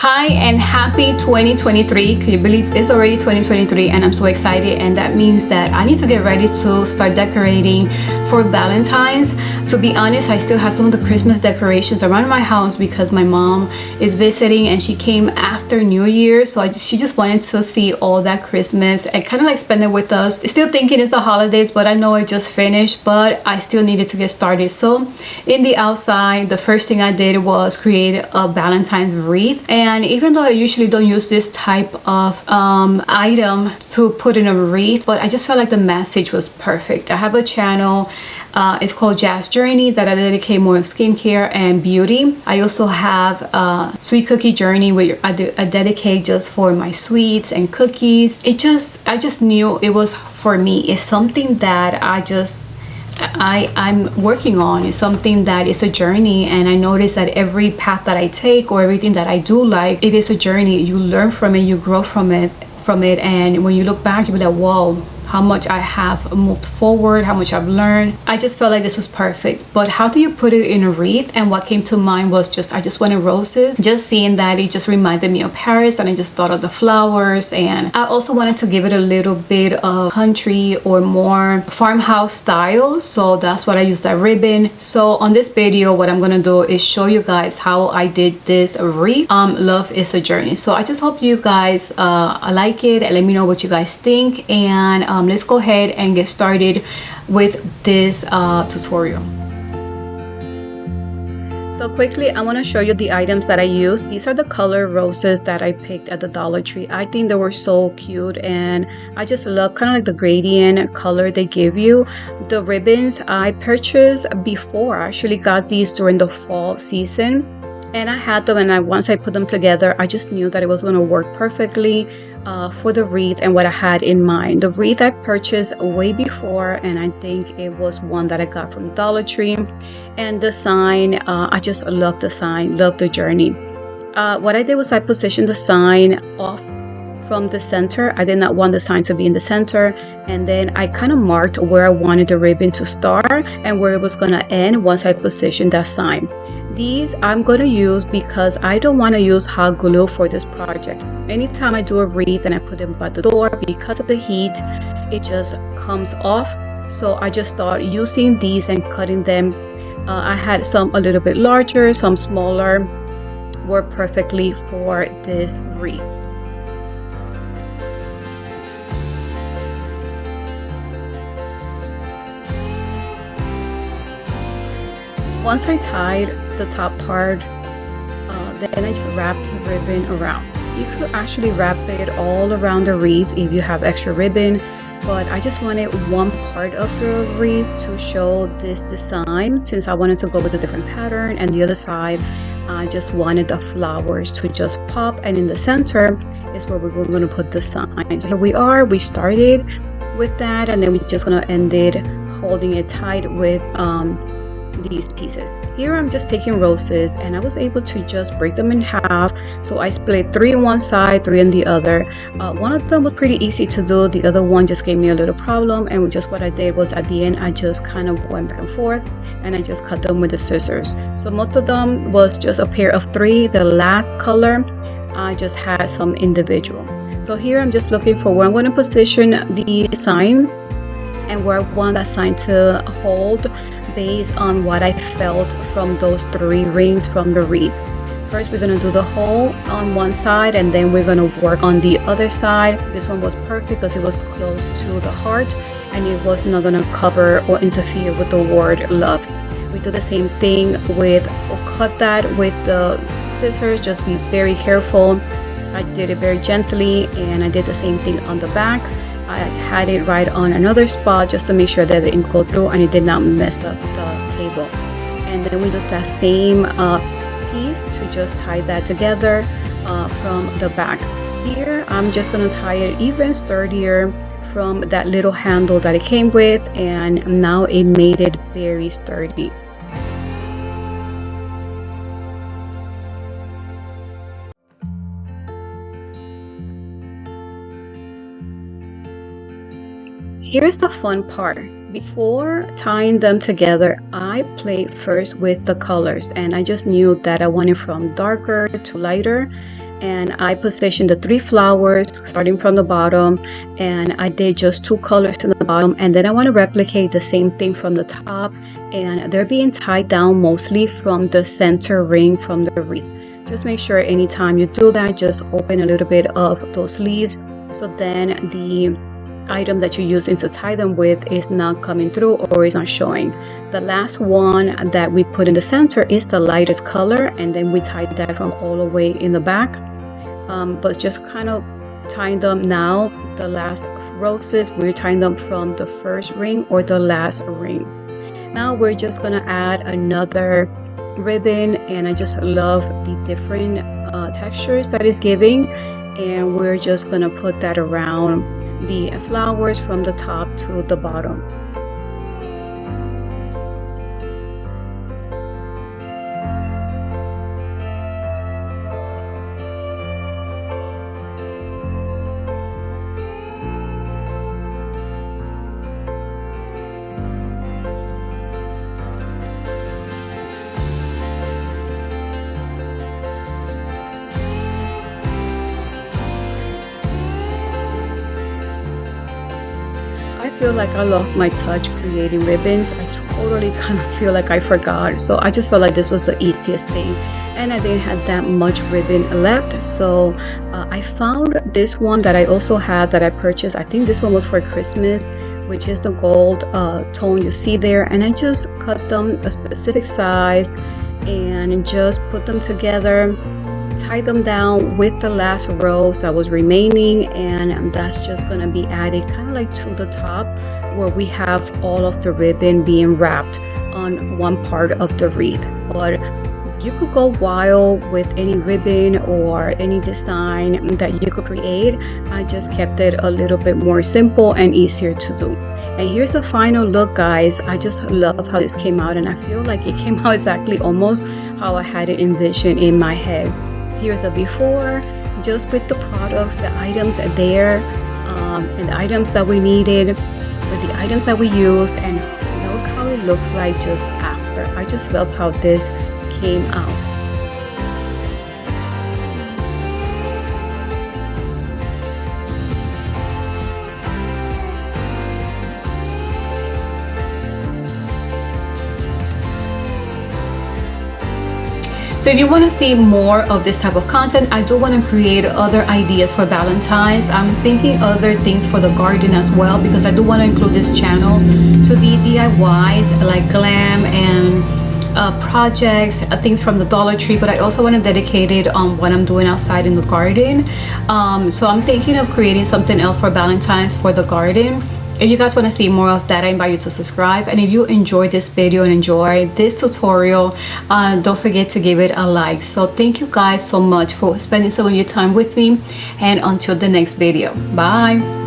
Hi and happy 2023. Can you believe it's already 2023 and I'm so excited, and that means that I need to get ready to start decorating for Valentine's. To be honest, I still have some of the Christmas decorations around my house because my mom is visiting and she came after New Year, so she just wanted to see all that Christmas and kind of like spend it with us. Still thinking it's the holidays, but I know I just finished, but I still needed to get started. So in the outside, the first thing I did was create a Valentine's wreath. And even though I usually don't use this type of item to put in a wreath, but I just felt like the message was perfect. I have a channel, it's called Jazmin, that I dedicate more of skincare and beauty. I also have Sweet Cookie Journey, where I dedicate just for my sweets and cookies. I just knew it was for me. It's something that I'm working on. Is something that is a journey, and I notice that every path that I take or everything that I do, like, it is a journey. You learn from it, you grow from it, and when you look back, you'll be like, whoa, how much I have moved forward, how much I've learned. I just felt like this was perfect. But how do you put it in a wreath? And what came to mind was I just wanted roses. Just seeing that, it just reminded me of Paris, and I just thought of the flowers. And I also wanted to give it a little bit of country or more farmhouse style, so that's what I used, that ribbon. So on this video, what I'm gonna do is show you guys how I did this wreath. Love is a journey. So I just hope you guys like it, and let me know what you guys think. And let's go ahead and get started with this tutorial. So quickly, I want to show you the items that I used. These are the color roses that I picked at the Dollar Tree. I think they were so cute, and I just love kind of like the gradient color they give you. The ribbons I purchased before. I actually got these during the fall season, and I had them, and once I put them together, I just knew that it was going to work perfectly for the wreath and what I had in mind. The wreath I purchased way before, and I think it was one that I got from Dollar Tree. And the sign, I just love the sign, love the journey. What I did was I positioned the sign off from the center. I did not want the sign to be in the center, and then I kind of marked where I wanted the ribbon to start and where it was going to end once I positioned that sign. These I'm going to use because I don't want to use hot glue for this project. Anytime I do a wreath and I put them by the door, because of the heat, it just comes off. So I just thought using these and cutting them. I had some a little bit larger, some smaller, work perfectly for this wreath. Once I tied the top part, then I just wrapped the ribbon around. You could actually wrap it all around the wreath if you have extra ribbon, but I just wanted one part of the wreath to show this design, since I wanted to go with a different pattern, and the other side I just wanted the flowers to just pop, and in the center is where we're going to put the sign. So here we are, we started with that, and then we're just going to end it holding it tight with these pieces. Here I'm just taking roses, and I was able to just break them in half. So I split 3 on one side, 3 on the other. One of them was pretty easy to do, the other one just gave me a little problem, and just what I did was at the end I just kind of went back and forth, and I just cut them with the scissors. So most of them was just a pair of 3. The last color I just had some individual. So here I'm just looking for where I'm going to position the sign and where I want that sign to hold, based on what I felt from those 3 rings from the wreath. First, we're going to do the hole on one side, and then we're going to work on the other side. This one was perfect because it was close to the heart, and it was not going to cover or interfere with the word love. We do the same thing with, cut that with the scissors. Just be very careful. I did it very gently, and I did the same thing on the back. I had it right on another spot just to make sure that it didn't go through and it did not mess up the table. And then we just that same piece to just tie that together from the back. Here I'm just going to tie it even sturdier from that little handle that it came with, and now it made it very sturdy. Here's the fun part. Before tying them together, I played first with the colors, and I just knew that I wanted from darker to lighter. and I positioned the 3 flowers starting from the bottom, and I did just 2 colors in the bottom, and then I want to replicate the same thing from the top, and they're being tied down mostly from the center ring from the wreath. Just make sure anytime you do that, just open a little bit of those leaves, so then the item that you're using to tie them with is not coming through or is not showing. The last one that we put in the center is the lightest color, and then we tied that from all the way in the back. But just kind of tying them now, the last roses, we're tying them from the first ring or the last ring. Now we're just gonna add another ribbon, and I just love the different textures that it's giving, and we're just gonna put that around the flowers from the top to the bottom. I feel like I lost my touch creating ribbons. I totally kind of feel like I forgot. So I just felt like this was the easiest thing, and I didn't have that much ribbon left. So I found this one that I also had that I purchased. I think this one was for Christmas, which is the gold tone you see there. And I just cut them a specific size and just put them together, tie them down with the last rose that was remaining, and that's just going to be added kind of like to the top where we have all of the ribbon being wrapped on one part of the wreath. But you could go wild with any ribbon or any design that you could create. I just kept it a little bit more simple and easier to do. And here's the final look, guys. I just love how this came out, and I feel like it came out exactly almost how I had it envisioned in my head. Here's a before, just with the products, the items there, and the items that we needed, with the items that we used, and look how it looks like just after. I just love how this came out. So if you want to see more of this type of content, I do want to create other ideas for Valentine's. I'm thinking other things for the garden as well, because I do want to include this channel to be DIYs like glam and projects, things from the Dollar Tree, but I also want to dedicate it on what I'm doing outside in the garden. So I'm thinking of creating something else for Valentine's for the garden. If you guys want to see more of that, I invite you to subscribe. And if you enjoyed this video and enjoyed this tutorial, don't forget to give it a like. So thank you guys so much for spending some of your time with me, and until the next video, bye.